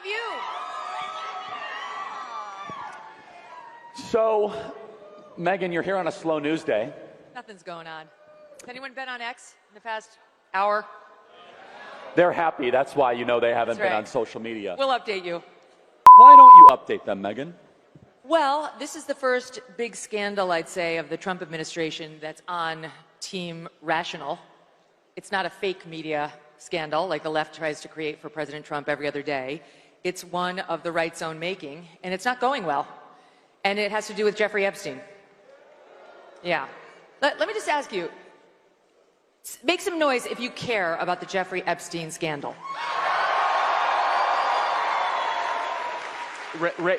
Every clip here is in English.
have you. So, Megyn, you're here on a slow news day. Nothing's going on. Has anyone been on X in the past hour? They're happy. That's why you know they haven't That's been right. on social media. We'll update you. Why don't you update them, Megyn? Well, this is the first big scandal, I'd say, of the Trump administration that's on Team Rational. It's not a fake media scandal like the left tries to create for President Trump every other day. It's one of the right's own making, and it's not going well. And it has to do with Jeffrey Epstein. Yeah. Let me just ask you, make some noise if you care about the Jeffrey Epstein scandal.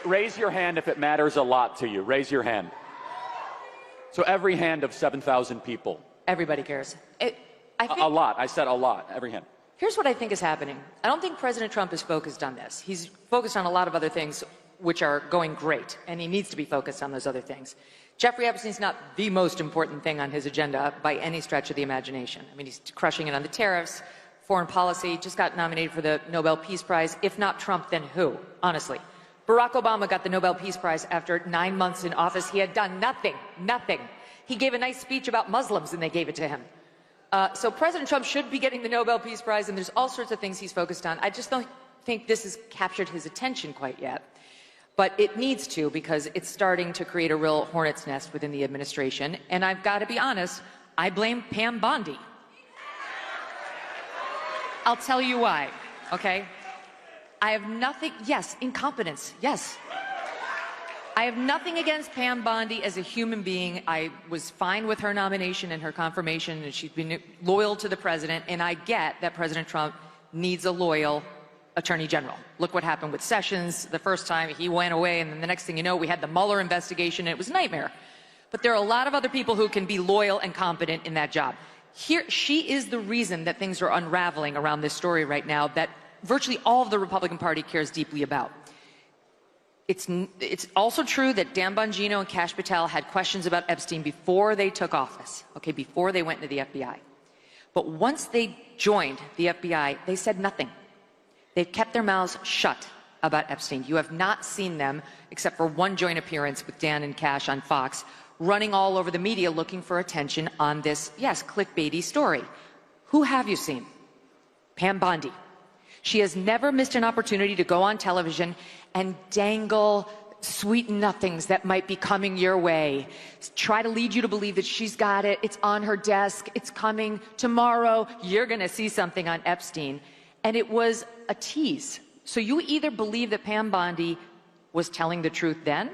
Raise your hand if it matters a lot to you. Raise your hand. So every hand of 7,000 people. Everybody cares. I think, a lot. I said a lot. Every hand. Here's what I think is happening. I don't think President Trump is focused on this. He's focused on a lot of other things which are going great, and he needs to be focused on those other things. Jeffrey Epstein's not the most important thing on his agenda by any stretch of the imagination. I mean, he's crushing it on the tariffs, foreign policy, just got nominated for the Nobel Peace Prize. If not Trump, then who? Honestly. Barack Obama got the Nobel Peace Prize after 9 months in office. He had done nothing. He gave a nice speech about Muslims, and they gave it to him. So President Trump should be getting the Nobel Peace Prize, and there's all sorts of things he's focused on. I just don't think this has captured his attention quite yet. But it needs to, because it's starting to create a real hornet's nest within the administration. And I've got to be honest, I blame Pam Bondi. I'll tell you why, okay? I have nothing, yes, incompetence, yes. I have nothing against Pam Bondi as a human being. I was fine with her nomination and her confirmation, and she's been loyal to the president, and I get that President Trump needs a loyal attorney general. Look what happened with Sessions the first time. He went away, and then the next thing you know, we had the Mueller investigation, and it was a nightmare. But there are a lot of other people who can be loyal and competent in that job. Here, she is the reason that things are unraveling around this story right now that virtually all of the Republican Party cares deeply about. It's also true that Dan Bongino and Kash Patel had questions about Epstein before they took office, okay, before they went into the FBI. But once they joined the FBI, they said nothing. They've kept their mouths shut about Epstein. You have not seen them, except for one joint appearance with Dan and Kash on Fox, running all over the media looking for attention on this, yes, clickbaity story. Who have you seen? Pam Bondi. She has never missed an opportunity to go on television and dangle sweet nothings that might be coming your way. Try to lead you to believe that she's got it, it's on her desk, it's coming tomorrow, you're going to see something on Epstein. And it was a tease. So you either believe that Pam Bondi was telling the truth then,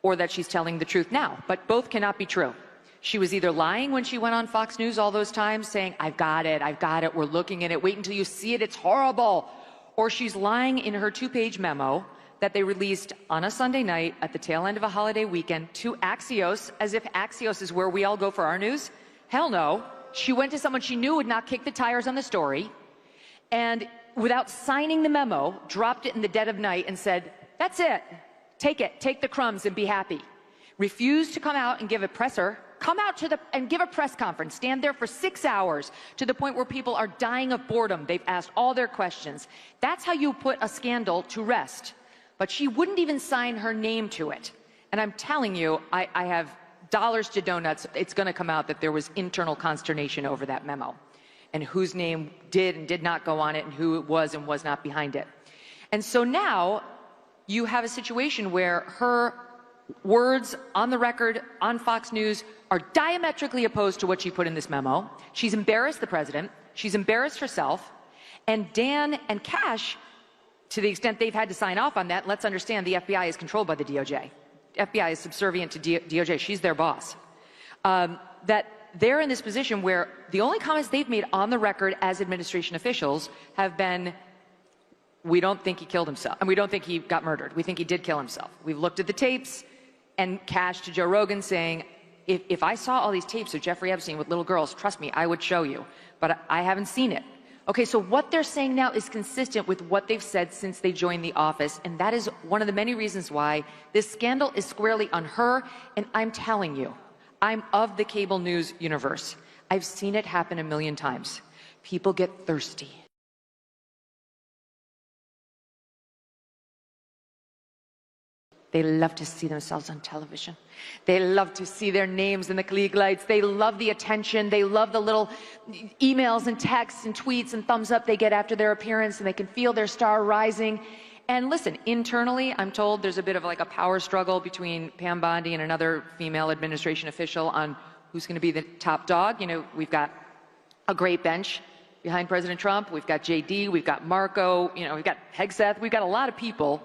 or that she's telling the truth now. But both cannot be true. She was either lying when she went on Fox News all those times saying, I've got it, we're looking at it, wait until you see it, it's horrible. Or she's lying in her 2-page memo that they released on a Sunday night at the tail end of a holiday weekend to Axios, as if Axios is where we all go for our news. Hell no. She went to someone she knew would not kick the tires on the story, and without signing the memo, dropped it in the dead of night and said, that's it, take the crumbs and be happy. Refused to come out and give a presser. Come out and give a press conference. Stand there for 6 hours to the point where people are dying of boredom. They've asked all their questions. That's how you put a scandal to rest. But she wouldn't even sign her name to it. And I'm telling you, I have dollars to donuts. It's going to come out that there was internal consternation over that memo and whose name did and did not go on it and who was and was not behind it. And so now you have a situation where her words on the record on Fox News are diametrically opposed to what she put in this memo. She's embarrassed the president. She's embarrassed herself. And Dan and Kash, to the extent they've had to sign off on that, let's understand the FBI is controlled by the DOJ. FBI is subservient to DOJ. She's their boss. That they're in this position where the only comments they've made on the record as administration officials have been, we don't think he killed himself, and we don't think he got murdered. We think he did kill himself. We've looked at the tapes, and Kash to Joe Rogan saying, if I saw all these tapes of Jeffrey Epstein with little girls, trust me, I would show you, but I haven't seen it. Okay, so what they're saying now is consistent with what they've said since they joined the office, and that is one of the many reasons why this scandal is squarely on her, and I'm telling you, I'm of the cable news universe. I've seen it happen a million times. People get thirsty. They love to see themselves on television. They love to see their names in the Klieg lights. They love the attention. They love the little emails and texts and tweets and thumbs up they get after their appearance, and they can feel their star rising. And listen, internally, I'm told there's a bit of like a power struggle between Pam Bondi and another female administration official on who's going to be the top dog. You know, we've got a great bench behind President Trump. We've got JD. We've got Marco. You know, we've got Hegseth. We've got a lot of people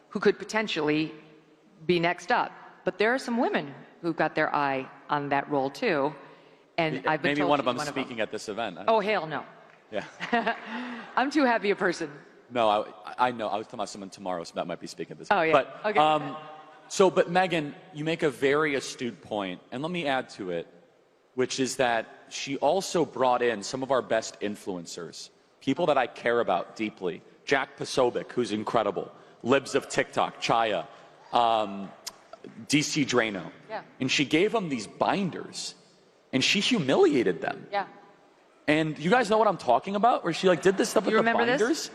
who could potentially be next up. But there are some women who've got their eye on that role too. And I've been maybe told one of them speaking at this event. Oh, hell no. Yeah. I'm too happy a person. No, I know. I was talking about someone tomorrow, so that might be speaking at this event. Oh, yeah. But, Okay. but Megyn, you make a very astute point, and let me add to it, which is that she also brought in some of our best influencers, people that I care about deeply. Jack Posobiec, who's incredible. Libs of TikTok, Chaya. DC Drano. Yeah. And she gave them these binders, and she humiliated them. Yeah. And you guys know what I'm talking about? Where she like did this stuff with the binders? This?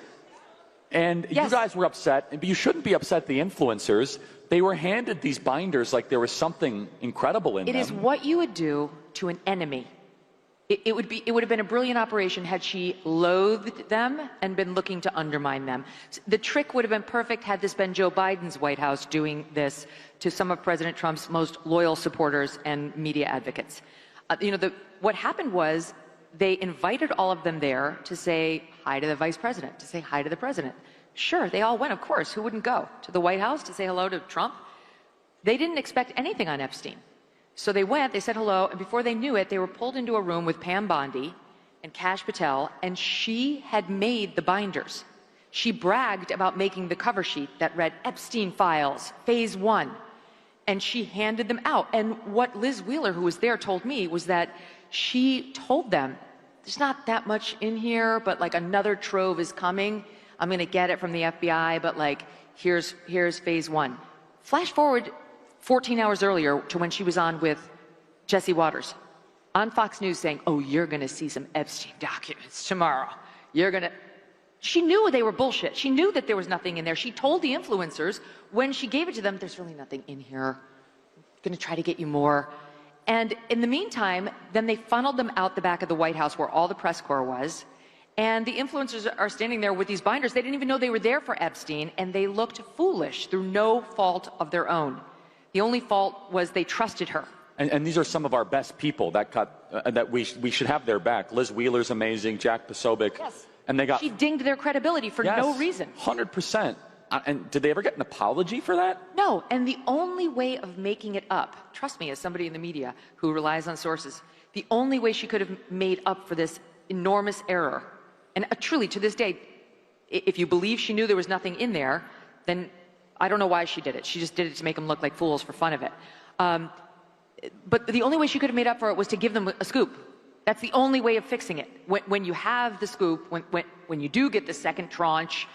And yes. You guys were upset, but you shouldn't be upset, the influencers. They were handed these binders like there was something incredible in them. It is what you would do to an enemy. It would have been a brilliant operation had she loathed them and been looking to undermine them. The trick would have been perfect had this been Joe Biden's White House doing this to some of President Trump's most loyal supporters and media advocates. What happened was they invited all of them there to say hi to the vice president, to say hi to the president. Sure, they all went, of course. Who wouldn't go? To the White House to say hello to Trump? They didn't expect anything on Epstein. So they went, they said hello, and before they knew it, they were pulled into a room with Pam Bondi and Kash Patel, and she had made the binders. She bragged about making the cover sheet that read Epstein Files, Phase 1, and she handed them out. And what Liz Wheeler, who was there, told me was that she told them, there's not that much in here, but like another trove is coming. I'm going to get it from the FBI, but like, here's Phase 1. Flash forward 14 hours earlier to when she was on with Jesse Waters on Fox News saying, oh, you're going to see some Epstein documents tomorrow. She knew they were bullshit. She knew that there was nothing in there. She told the influencers when she gave it to them, there's really nothing in here. I'm going to try to get you more. And in the meantime, then they funneled them out the back of the White House where all the press corps was. And the influencers are standing there with these binders. They didn't even know they were there for Epstein, and they looked foolish through no fault of their own. The only fault was they trusted her. And these are some of our best people that we should have their back. Liz Wheeler's amazing, Jack Posobiec. Yes. And they got. She dinged their credibility for no reason. 100%. And did they ever get an apology for that? No. And the only way of making it up, trust me, as somebody in the media who relies on sources, the only way she could have made up for this enormous error, and truly to this day, if you believe she knew there was nothing in there, then I don't know why she did it. She just did it to make them look like fools for fun of it. But the only way she could have made up for it was to give them a scoop. That's the only way of fixing it. When you have the scoop, when you do get the second tranche,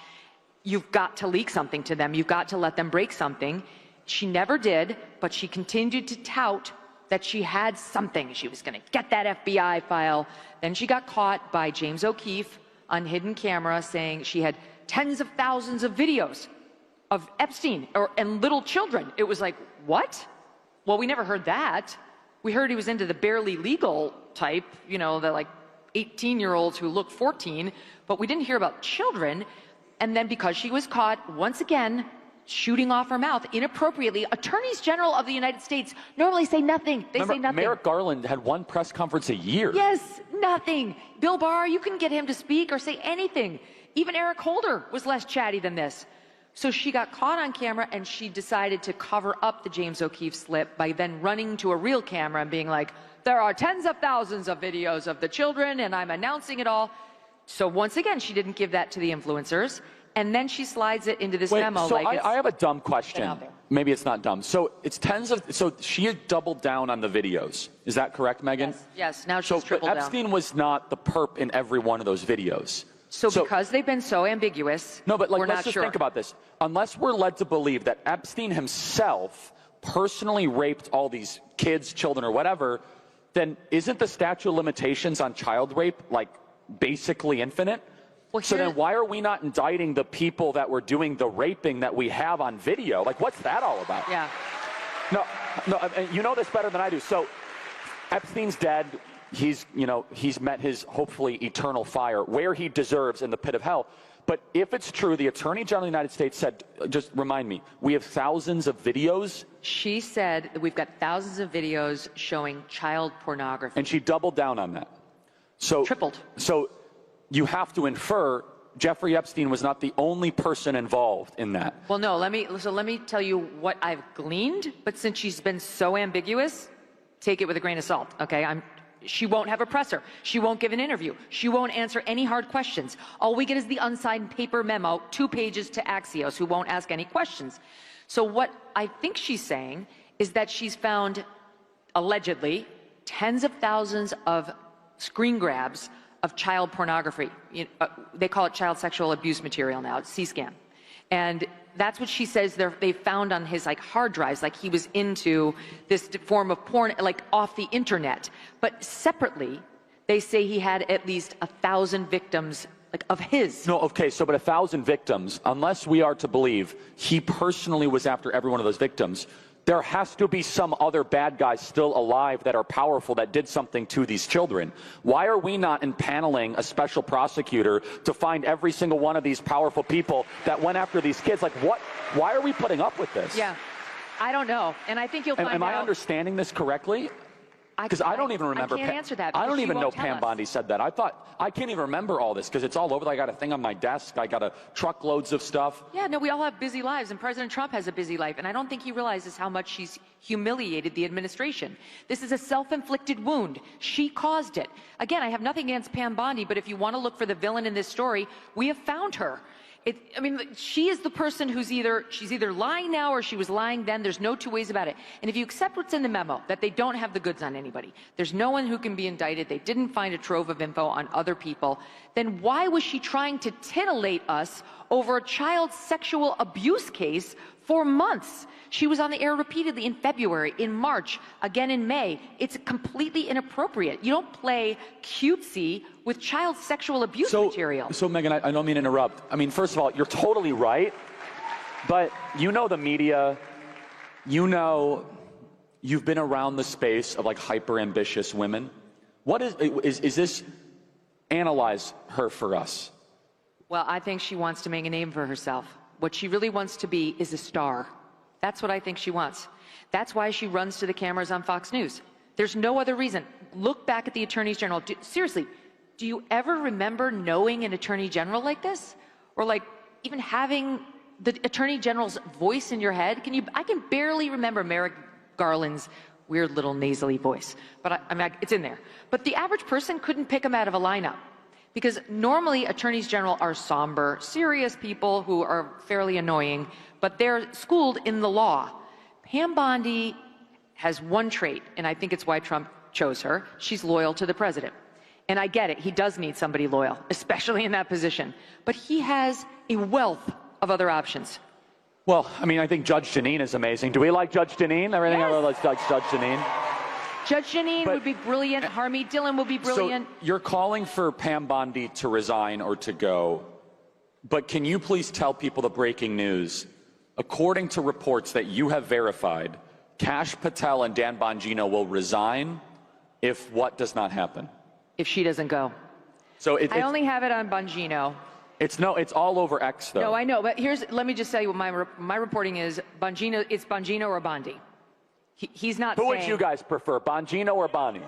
you've got to leak something to them. You've got to let them break something. She never did, but she continued to tout that she had something. She was going to get that FBI file. Then she got caught by James O'Keefe on hidden camera saying she had tens of thousands of videos of Epstein and little children. It was like, what? Well, we never heard that. We heard he was into the barely legal type, the like 18-year-olds who look 14, but we didn't hear about children. And then because she was caught once again shooting off her mouth inappropriately, attorneys general of the United States normally say nothing. They say nothing. Merrick Garland had one press conference a year. Yes, nothing. Bill Barr, you couldn't get him to speak or say anything. Even Eric Holder was less chatty than this. So she got caught on camera, and she decided to cover up the James O'Keefe slip by then running to a real camera and being like, there are tens of thousands of videos of the children, and I'm announcing it all. So once again, she didn't give that to the influencers. And then she slides it into this memo. So I have a dumb question. Maybe it's not dumb. So it's so she had doubled down on the videos. Is that correct, Megyn? Yes. Now she's tripled down. Epstein was not the perp in every one of those videos. So because they've been so ambiguous, no, but we're let's not just sure. think about this. Unless we're led to believe that Epstein himself personally raped all these kids, children, or whatever, then isn't the statute of limitations on child rape like basically infinite? Well, so then why are we not indicting the people that were doing the raping that we have on video? Like, what's that all about? Yeah. No, you know this better than I do. So Epstein's dead. He's met his hopefully eternal fire where he deserves in the pit of hell. But if it's true, the Attorney General of the United States said, just remind me, we have thousands of videos. She said that we've got thousands of videos showing child pornography. And she doubled down on that. So tripled. So you have to infer Jeffrey Epstein was not the only person involved in that. Well, no, let me tell you what I've gleaned, but since she's been so ambiguous, take it with a grain of salt, okay? She won't have a presser. She won't give an interview. She won't answer any hard questions. All we get is the unsigned paper memo, 2 pages to Axios, who won't ask any questions. So what I think she's saying is that she's found, allegedly, tens of thousands of screen grabs of child pornography. They call it child sexual abuse material now. It's C-SCAN. And that's what she says they found on his hard drives, like he was into this form of porn, like off the internet. But separately, they say he had at least 1,000 victims of his. No, okay, so but 1,000 victims, unless we are to believe he personally was after every one of those victims, there has to be some other bad guys still alive that are powerful that did something to these children. Why are we not impaneling a special prosecutor to find every single one of these powerful people that went after these kids? Like, what? Why are we putting up with this? Yeah, I don't know. And I think you'll find out. Am I understanding this correctly? Because I don't even remember. I can't answer that. I don't even know Pam Pam Bondi said that. I can't even remember all this because it's all over. I got a thing on my desk. I got truckloads of stuff. Yeah, no, we all have busy lives, and President Trump has a busy life, and I don't think he realizes how much she's humiliated the administration. This is a self-inflicted wound. She caused it. Again, I have nothing against Pam Bondi, but if you want to look for the villain in this story, we have found her. I mean, she is the person who's she's either lying now or she was lying then. There's no two ways about it. And if you accept what's in the memo, that they don't have the goods on anybody, there's no one who can be indicted, they didn't find a trove of info on other people, then why was she trying to titillate us over a child sexual abuse case for months? She was on the air repeatedly in February, in March, again in May. It's completely inappropriate. You don't play cutesy with child sexual abuse material. So Megyn, I don't mean to interrupt. I mean, first of all, you're totally right. But you know the media, you've been around the space of hyper-ambitious women. What is this? Analyze her for us. Well, I think she wants to make a name for herself. What she really wants to be is a star. That's what I think she wants. That's why she runs to the cameras on Fox News. There's no other reason. Look back at the attorneys general. Seriously, do you ever remember knowing an attorney general like this? Or even having the attorney general's voice in your head? I can barely remember Merrick Garland's weird little nasally voice. But it's in there. But the average person couldn't pick him out of a lineup. Because normally attorneys general are somber, serious people who are fairly annoying, but they're schooled in the law. Pam Bondi has one trait, and I think it's why Trump chose her. She's loyal to the president. And I get it, he does need somebody loyal, especially in that position. But he has a wealth of other options. Well, I mean, I think Judge Jeanine is amazing. Do we like Judge Jeanine? Everything Yes. I like Judge Jeanine. Judge Jeanine would be brilliant. Harmeet Dillon would be brilliant. So you're calling for Pam Bondi to resign or to go, but can you please tell people the breaking news? According to reports that you have verified, Kash Patel and Dan Bongino will resign if what does not happen? If she doesn't go. So I only have it on Bongino. It's all over X though. No, I know, but let me just tell you what my reporting is. Bongino, it's Bongino or Bondi. He's not Who saying... would you guys prefer, Bongino or Bonnie?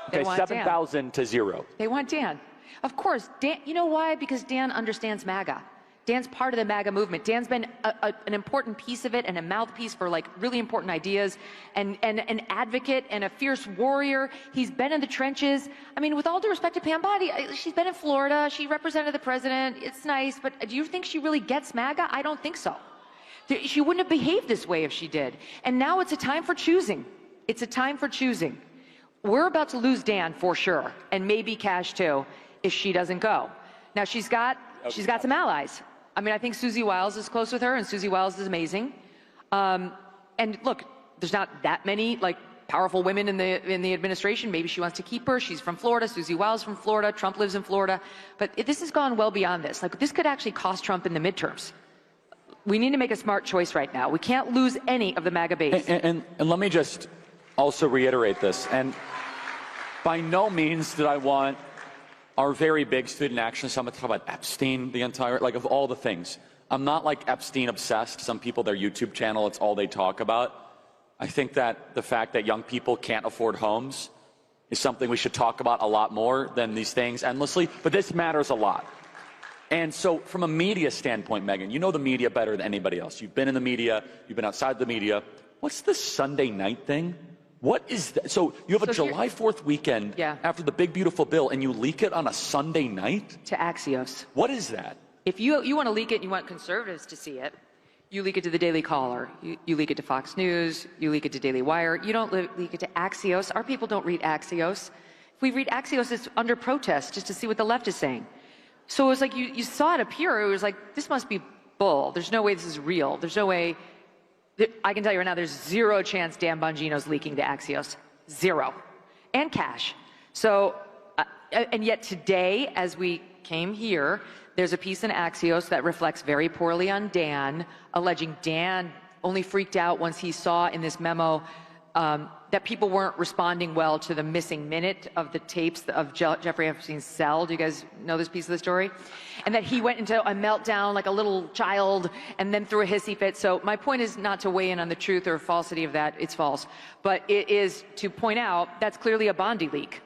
Okay, 7,000 to 0. They want Dan. Of course, Dan. You know why? Because Dan understands MAGA. Dan's part of the MAGA movement. Dan's been an important piece of it and a mouthpiece for really important ideas and an advocate and a fierce warrior. He's been in the trenches. I mean, with all due respect to Pam Bondi, she's been in Florida. She represented the president. It's nice, but do you think she really gets MAGA? I don't think so. She wouldn't have behaved this way if she did. And now it's a time for choosing. It's a time for choosing. We're about to lose Dan for sure, and maybe Kash too, if she doesn't go. Now she's got some allies. I mean, I think Susie Wiles is close with her, and Susie Wiles is amazing. And look, there's not that many powerful women in the administration. Maybe she wants to keep her. She's from Florida. Susie Wiles from Florida. Trump lives in Florida. But this has gone well beyond this. Like, this could actually cost Trump in the midterms. We need to make a smart choice right now. We can't lose any of the MAGA base. And let me just also reiterate this. And by no means did I want our very big Student Action Summit to talk about Epstein the entire, like, of all the things. I'm not like Epstein obsessed. Some people, their YouTube channel, it's all they talk about. I think that the fact that young people can't afford homes is something we should talk about a lot more than these things endlessly. But this matters a lot. And so from a media standpoint, Megyn, you know the media better than anybody else. You've been in the media. You've been outside the media. What's this Sunday night thing? What is that? So you have a July 4th weekend after the big, beautiful bill, and you leak it on a Sunday night? To Axios. What is that? If you want to leak it and you want conservatives to see it, you leak it to the Daily Caller. You leak it to Fox News. You leak it to Daily Wire. You don't leak it to Axios. Our people don't read Axios. If we read Axios, it's under protest just to see what the left is saying. So it was like you saw it appear. It was like, this must be bull. There's no way this is real. There's no way. I can tell you right now, there's zero chance Dan Bongino's leaking to Axios. Zero. And cash. So, and yet today, as we came here, there's a piece in Axios that reflects very poorly on Dan, alleging Dan only freaked out once he saw in this memo that people weren't responding well to the missing minute of the tapes of Jeffrey Epstein's cell. Do you guys know this piece of the story? And that he went into a meltdown like a little child and then threw a hissy fit. So my point is not to weigh in on the truth or falsity of that. It's false. But it is to point out that's clearly a Bondi leak.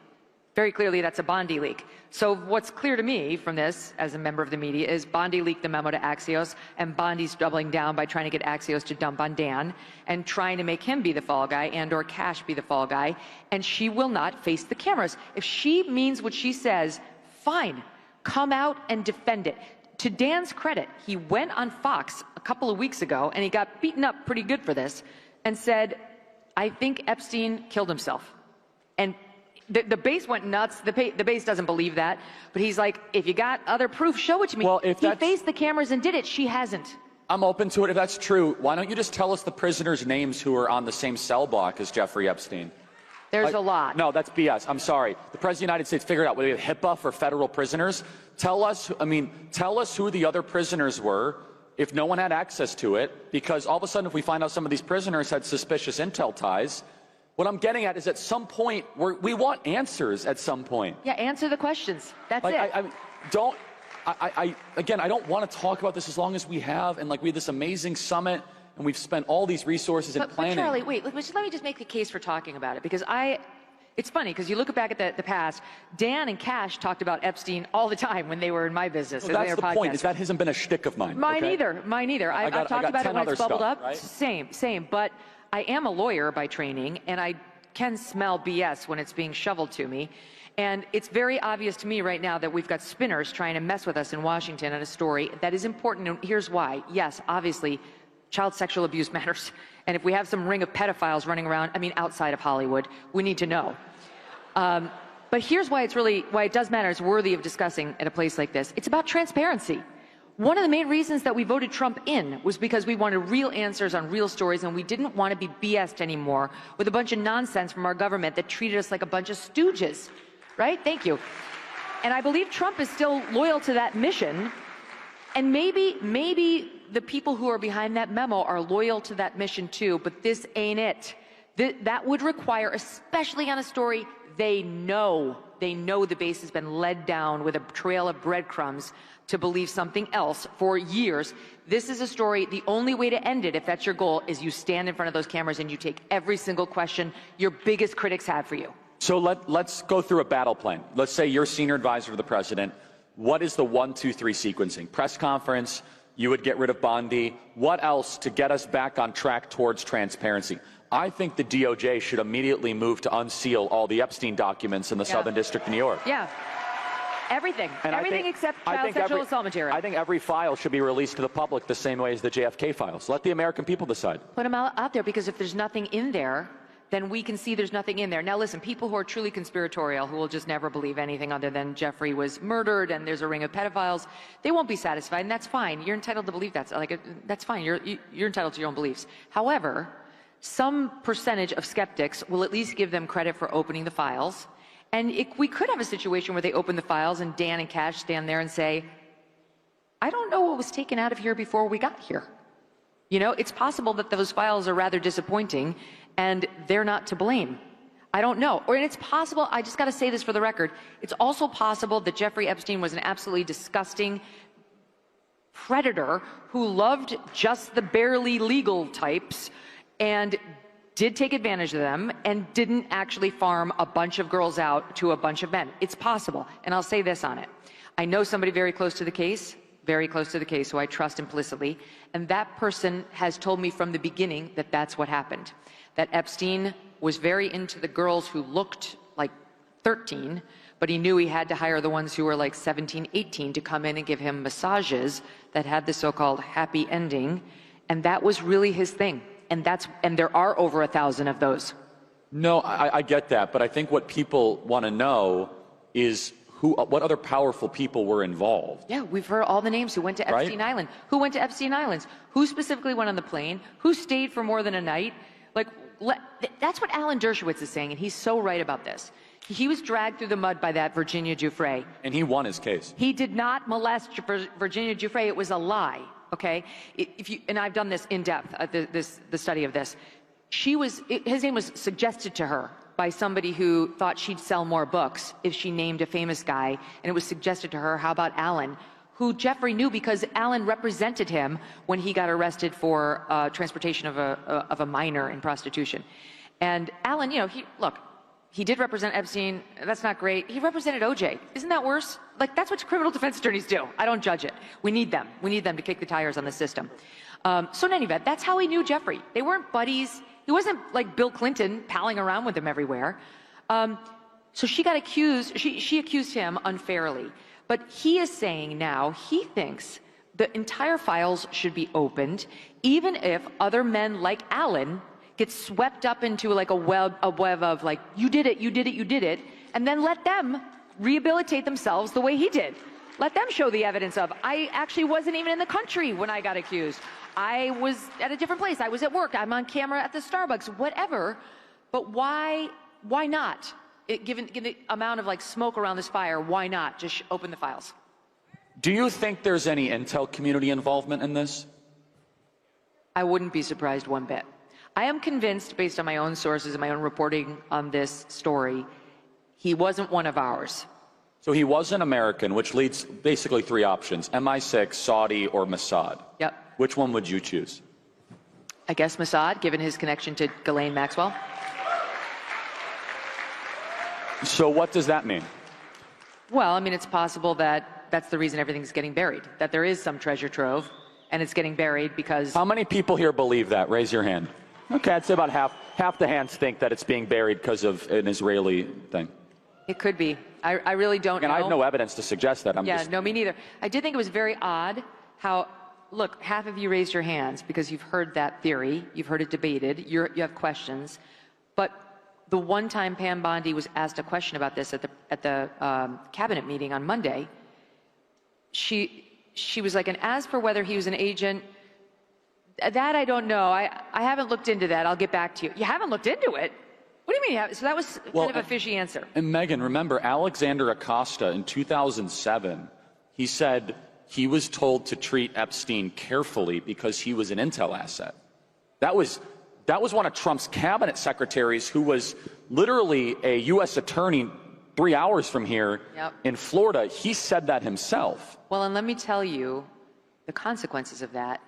Very clearly, that's a Bondi leak. So what's clear to me from this, as a member of the media, is Bondi leaked the memo to Axios, and Bondi's doubling down by trying to get Axios to dump on Dan and trying to make him be the fall guy and or Cash be the fall guy, and she will not face the cameras. If she means what she says, fine, come out and defend it. To Dan's credit, he went on Fox a couple of weeks ago, and he got beaten up pretty good for this, and said, I think Epstein killed himself. And the base went nuts. The base doesn't believe that. But he's like, if you got other proof, show it to me. Well, if he faced the cameras and did it. She hasn't. I'm open to it. If that's true, why don't you just tell us the prisoners' names who are on the same cell block as Jeffrey Epstein? There's a lot. No, that's BS. I'm sorry. The President of the United States figured out whether we have HIPAA for federal prisoners. Tell us who the other prisoners were if no one had access to it, because all of a sudden if we find out some of these prisoners had suspicious intel ties, what I'm getting at is at some point, we want answers at some point. Yeah, answer the questions. That's like, it. Again, I don't want to talk about this as long as we have, and like we had this amazing summit, and we've spent all these resources in planning. But Charlie, wait, let me just make the case for talking about it, because it's funny, because you look back at the past, Dan and Cash talked about Epstein all the time when they were in my business. Well, that's the point, is that hasn't been a shtick of mine. Mine either. I've talked about it when it's bubbled up. Right? Same. But I am a lawyer by training, and I can smell BS when it's being shoveled to me. And it's very obvious to me right now that we've got spinners trying to mess with us in Washington on a story that is important, and here's why. Yes, obviously, child sexual abuse matters. And if we have some ring of pedophiles running around, outside of Hollywood, we need to know. But here's why it does matter. It's worthy of discussing at a place like this. It's about transparency. One of the main reasons that we voted Trump in was because we wanted real answers on real stories, and we didn't want to be BS'd anymore with a bunch of nonsense from our government that treated us like a bunch of stooges. Right? Thank you. And I believe Trump is still loyal to that mission. And maybe the people who are behind that memo are loyal to that mission too, but this ain't it. That would require, especially on a story they know the base has been led down with a trail of breadcrumbs to believe something else for years. This is a story, the only way to end it, if that's your goal, is you stand in front of those cameras and you take every single question your biggest critics have for you. So let's go through a battle plan. Let's say you're senior advisor to the president. What is the 1, 2, 3 sequencing? Press conference, you would get rid of Bondi. What else to get us back on track towards transparency? I think the DOJ should immediately move to unseal all the Epstein documents in the Southern District of New York. Yeah. Everything. Everything except child sexual assault material. I think every file should be released to the public the same way as the JFK files. Let the American people decide. Put them out there, because if there's nothing in there, then we can see there's nothing in there. Now listen, people who are truly conspiratorial, who will just never believe anything other than Jeffrey was murdered and there's a ring of pedophiles, they won't be satisfied, and that's fine. You're entitled to believe that. That's fine. You're entitled to your own beliefs. However, some percentage of skeptics will at least give them credit for opening the files. And we could have a situation where they open the files and Dan and Cash stand there and say, I don't know what was taken out of here before we got here. You know, it's possible that those files are rather disappointing and they're not to blame. I don't know. Or and it's possible, I just got to say this for the record, it's also possible that Jeffrey Epstein was an absolutely disgusting predator who loved just the barely legal types and did take advantage of them and didn't actually farm a bunch of girls out to a bunch of men. It's possible. And I'll say this on it. I know somebody very close to the case, who I trust implicitly, and that person has told me from the beginning that that's what happened. That Epstein was very into the girls who looked like 13, but he knew he had to hire the ones who were like 17, 18 to come in and give him massages that had the so-called happy ending, and that was really his thing. And there are over 1,000 of those. No, I get that, but I think what people want to know is what other powerful people were involved. Yeah, we've heard all the names who went to Epstein Island. Who went to Epstein Islands? Who specifically went on the plane? Who stayed for more than a night? Like, that's what Alan Dershowitz is saying, and he's so right about this. He was dragged through the mud by that Virginia Giuffre. And he won his case. He did not molest Virginia Giuffre. It was a lie, okay? And I've done this in depth, the study of this. His name was suggested to her by somebody who thought she'd sell more books if she named a famous guy, and it was suggested to her, how about Alan, who Jeffrey knew because Alan represented him when he got arrested for transportation of a minor in prostitution. And Alan, you know, he did represent Epstein. That's not great. He represented OJ. Isn't that worse? Like, that's what criminal defense attorneys do. I don't judge it. We need them. We need them to kick the tires on the system. So in any event, that's how he knew Jeffrey. They weren't buddies. He wasn't like Bill Clinton palling around with him everywhere. So she got accused. She accused him unfairly. But he is saying now he thinks the entire files should be opened, even if other men like Alan get swept up into like a web of like, you did it, and then let them rehabilitate themselves the way he did. Let them show the evidence of, I actually wasn't even in the country when I got accused. I was at a different place. I was at work. I'm on camera at the Starbucks, whatever. But why not? Given the amount of like smoke around this fire, why not just open the files? Do you think there's any intel community involvement in this? I wouldn't be surprised one bit. I am convinced, based on my own sources and my own reporting on this story, he wasn't one of ours. So he wasn't American, which leads basically three options: MI6, Saudi, or Mossad. Yep. Which one would you choose? I guess Mossad, given his connection to Ghislaine Maxwell. So what does that mean? Well, I mean, it's possible that that's the reason everything's getting buried, that there is some treasure trove, and it's getting buried because... How many people here believe that? Raise your hand. Okay, I'd say about half the hands think that it's being buried because of an Israeli thing. It could be. I really don't know. And I have no evidence to suggest that. No, me neither. I did think it was very odd how, look, half of you raised your hands because you've heard that theory, you've heard it debated, you have questions, but the one time Pam Bondi was asked a question about this at the cabinet meeting on Monday, she was like, and as for whether he was an agent, that I don't know. I haven't looked into that. I'll get back to you. You haven't looked into it? What do you mean? So that was kind of a fishy answer. And Megyn, remember, Alexander Acosta in 2007, he said he was told to treat Epstein carefully because he was an intel asset. That was one of Trump's cabinet secretaries who was literally a U.S. attorney 3 hours from here in Florida. He said that himself. Well, and let me tell you the consequences of that.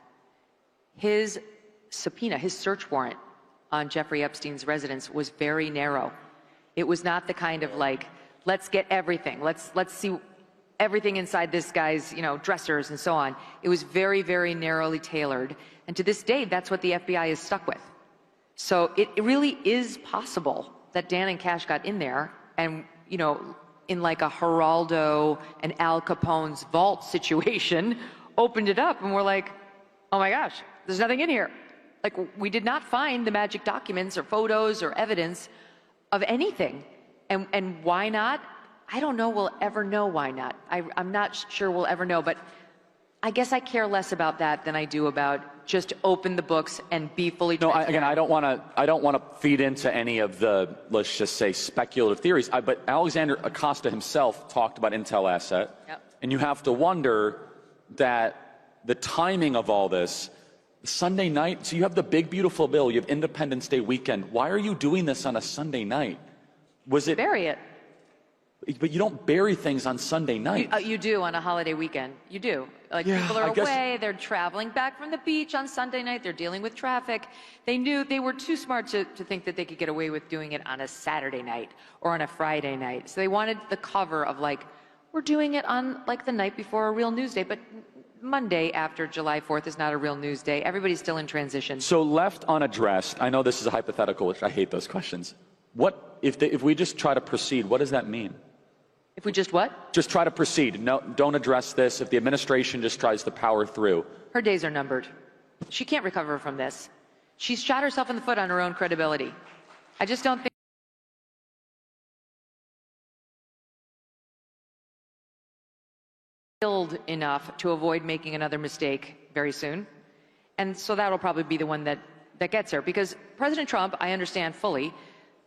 His subpoena, his search warrant on Jeffrey Epstein's residence was very narrow. It was not the kind of like, let's get everything. Let's see everything inside this guy's, dressers and so on. It was very, very narrowly tailored. And to this day, that's what the FBI is stuck with. So it really is possible that Dan and Cash got in there and, in like a Geraldo and Al Capone's vault situation, opened it up and we're like, oh my gosh, there's nothing in here. Like, we did not find the magic documents or photos or evidence of anything. And why not? I don't know we'll ever know why not. I'm not sure we'll ever know, but I guess I care less about that than I do about just open the books and be fully transparent. Again, I don't want to feed into any of the, let's just say, speculative theories. But Alexander Acosta himself talked about Intel asset. Yep. And you have to wonder that the timing of all this, Sunday night, so you have the big, beautiful bill, you have Independence Day weekend. Why are you doing this on a Sunday night? Was it? Bury it. But you don't bury things on Sunday night. You do on a holiday weekend. You do. Like, Yeah, people are I guess- away, they're traveling back from the beach on Sunday night, they're dealing with traffic. They knew they were too smart to think that they could get away with doing it on a Saturday night or on a Friday night. So they wanted the cover of, like, we're doing it on, like, the night before a real news day. But Monday after July 4th is not a real news day. Everybody's still in transition. So left unaddressed, I know this is a hypothetical, which I hate those questions. What if we just try to proceed, what does that mean? If we just what? Just try to proceed. No, don't address this. If the administration just tries to power through. Her days are numbered. She can't recover from this. She's shot herself in the foot on her own credibility. I just don't think skilled enough to avoid making another mistake very soon. And so that'll probably be the one that gets her. Because President Trump, I understand fully,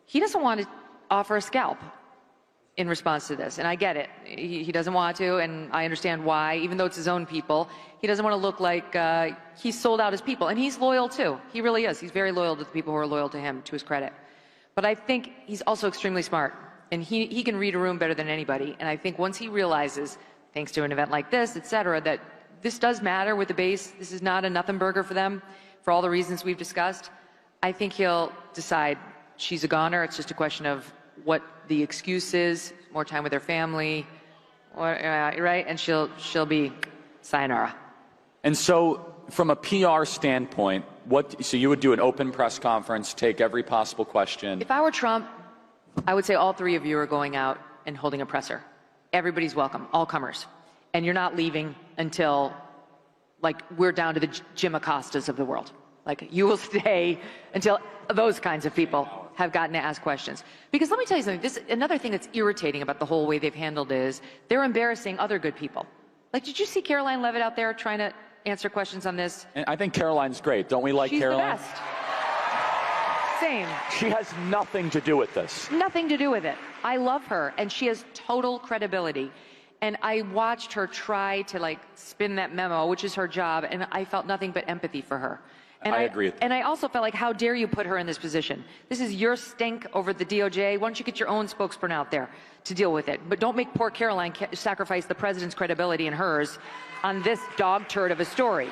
he doesn't want to offer a scalp in response to this. And I get it. He doesn't want to, and I understand why. Even though it's his own people, he doesn't want to look like he's sold out his people. And he's loyal, too. He really is. He's very loyal to the people who are loyal to him, to his credit. But I think he's also extremely smart. And he can read a room better than anybody. And I think once he realizes, thanks to an event like this, et cetera, that this does matter with the base, this is not a nothing burger for them, for all the reasons we've discussed, I think he'll decide she's a goner. It's just a question of what the excuse is, more time with her family, right? And she'll be sayonara. And so from a PR standpoint, so you would do an open press conference, take every possible question. If I were Trump, I would say all three of you are going out and holding a presser. Everybody's welcome, all comers. And you're not leaving until, like, we're down to the Jim Acostas of the world. Like, you will stay until those kinds of people have gotten to ask questions. Because let me tell you something, another thing that's irritating about the whole way they've handled it is they're embarrassing other good people. Like, did you see Caroline Leavitt out there trying to answer questions on this? And I think Caroline's great. Don't we like She's Caroline? the best. Same. She has nothing to do with this. Nothing to do with it. I love her, and she has total credibility. And I watched her try to, like, spin that memo, which is her job, and I felt nothing but empathy for her. And I agree. And I also felt like, how dare you put her in this position? This is your stink over the DOJ. Why don't you get your own spokesperson out there to deal with it? But don't make poor Caroline sacrifice the president's credibility and hers on this dog turd of a story.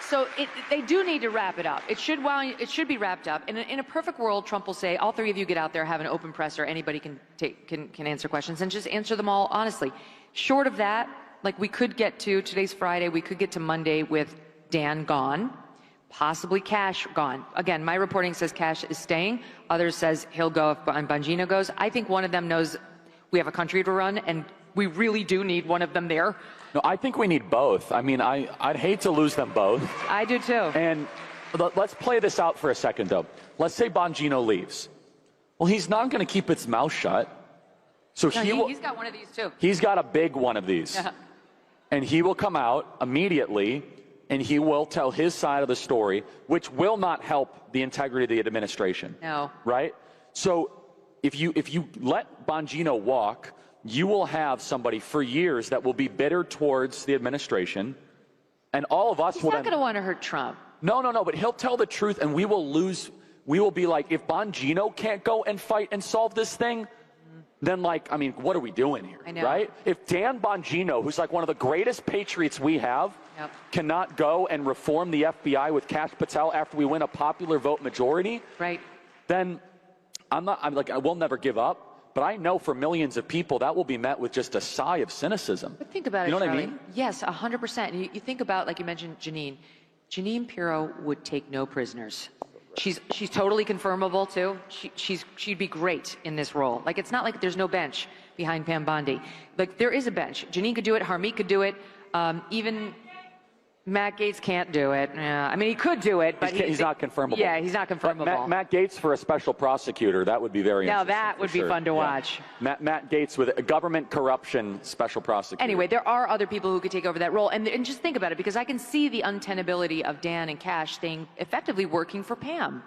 So they do need to wrap it up. It should be wrapped up. And in a perfect world, Trump will say, all three of you get out there, have an open presser, anybody can answer questions, and just answer them all honestly. Short of that, like, we could get to, today's Friday, we could get to Monday with Dan gone, possibly Cash gone. Again, my reporting says Cash is staying. Others says he'll go if Bongino goes. I think one of them knows we have a country to run, and we really do need one of them there. No, I think we need both. I mean, I'd hate to lose them both. I do too. And let's play this out for a second, though. Let's say Bongino leaves. Well, he's not going to keep his mouth shut. So No, he's got one of these too. He's got a big one of these. Yeah. And he will come out immediately, and he will tell his side of the story, which will not help the integrity of the administration. No. Right? So if you let Bongino walk, you will have somebody for years that will be bitter towards the administration, and all of us He's will. not going to want to hurt Trump. No, but he'll tell the truth, and we will lose. We will be like, if Bongino can't go and fight and solve this thing, then, like, I mean, what are we doing here? I know. Right? If Dan Bongino, who's like one of the greatest patriots we have, Yep. cannot go and reform the FBI with Kash Patel after we win a popular vote majority, Right. then I'm like, I will never give up. But I know for millions of people that will be met with just a sigh of cynicism. But think about it, You know what I Charlie. mean? Yes, 100%. You think about, like you mentioned, Janine. Janine Pirro would take no prisoners. She's totally confirmable too. She'd be great in this role. Like, it's not like there's no bench behind Pam Bondi. Like, there is a bench. Janine could do it. Harmeet could do it. Even Matt Gaetz can't do it. Yeah, I mean, he could do it, but he's not confirmable. Yeah, he's not confirmable. Matt Gaetz for a special prosecutor, that would be very now interesting. that would be fun to watch. Matt Gaetz with a government corruption special prosecutor. Anyway, there are other people who could take over that role. And just think about it, because I can see the untenability of Dan and Cash staying effectively working for Pam.